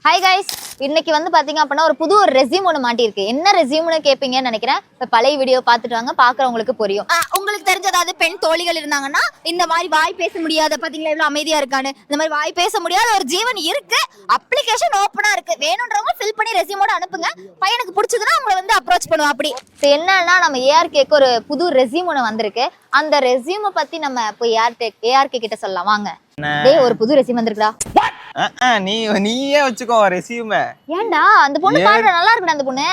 Hi guys, இன்னைக்கு வந்து பாத்தீங்க அப்படின்னா புது ரெஸ்யூம் ஒன்று மாட்டிருக்கு. என்ன ரெஸ்யூம்னு கேட்பீங்கன்னு நினைக்கிறேன். இப்போ பழைய வீடியோ பார்த்துட்டு வாங்க, பார்க்குறவங்களுக்கு புரியும். உங்களுக்கு தெரிஞ்ச ஏதாவது பெண் தோழிகள் இருந்தாங்கன்னா இந்த மாதிரி வாய் பேச முடியாத, பாத்தீங்களா எவ்வளவு அமைதியா இருக்கான்னு, இந்த மாதிரி வாய் பேச முடியாத ஒரு ஜீவன் இருக்கு. அப்ளிகேஷன் ஓப்பனா இருக்கு, வேணும்ன்றவங்க ஃபில் பண்ணி ரெஸ்யூமோட அனுப்புங்க. பையனுக்கு பிடிச்சதுன்னா உங்களை வந்து அப்ரோச் பண்ணுவோம். அப்படி என்னன்னா நம்ம ஏஆர்கேக்கு ஒரு புது ரெஸ்யூம் ஒன்று வந்திருக்கு. அந்த ரெஸ்யூமை பத்தி நம்ம இப்போ ஏஆர்கே கிட்ட சொல்லலாம் வாங்க. டேய், ஒரு புது ரெஸ்யூம் வந்திருக்குடா. நீயே வச்சுக்கோ ரெஸ்யூம். ஏன்டா அந்த பொண்ணு பாடுற நல்லா இருக்குடா. அந்த பொண்ணு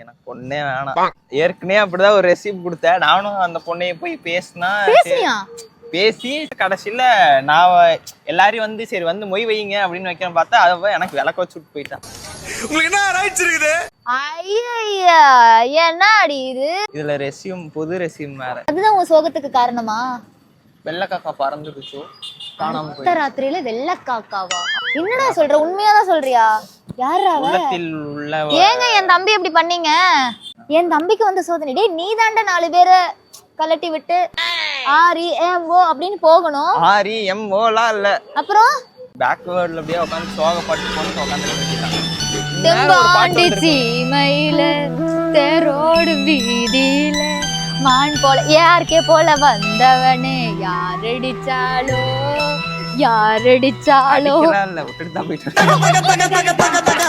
எனக்கு பொண்ணே வேணாம். ஏற்கனவே அப்படிதான் ஒரு ரெஸ்யூம் கொடுத்தேன். நானும் அந்த பொண்ணைய போய் பேசி கடைசியில நான் எல்லாரையும் வந்து சரி வந்து மொய் வைங்க அப்படின்னு வைக்கிறேன். பார்த்தா அதை எனக்கு விளக்க வச்சுட்டு போயிட்டான். உங்களுக்கு என்ன ரைட்ஸ் இருக்குது? ஐயா என்னடி இது? இதுல ரெஸ்யூம் புது ரெஸ்யூம் வேற. அதுதான் உங்க சோகத்துக்கு காரணமா? வெள்ளக்காக்கா பறந்துடுச்சு, காணாம போய். ராத்திரியில வெள்ளக்காக்காவா? என்னடா சொல்ற, உண்மையாதான் சொல்றியா? யாரா அவ? ஏங்க என் தம்பி எப்படி பண்ணீங்க? என் தம்பிக்கு வந்து சோதனை. டேய், நீ தாண்ட 4 பேரை கலட்டி விட்டு REMO அப்படின்னு போகணும். REMOலாம் இல்ல. அப்புறம் பேக்வேர்ட்ல அப்படியே உட்கார்ந்து சோக பாட்டு போட்டு உட்கார்ந்துட்டு தெம்பாண்டி சீமையில தெரோடு வீதியில மான் போல ஏஆர்கே போல வந்தவனே யாரடிச்சாலோ இல்ல விட்டுட்டு தான் போயிட்டு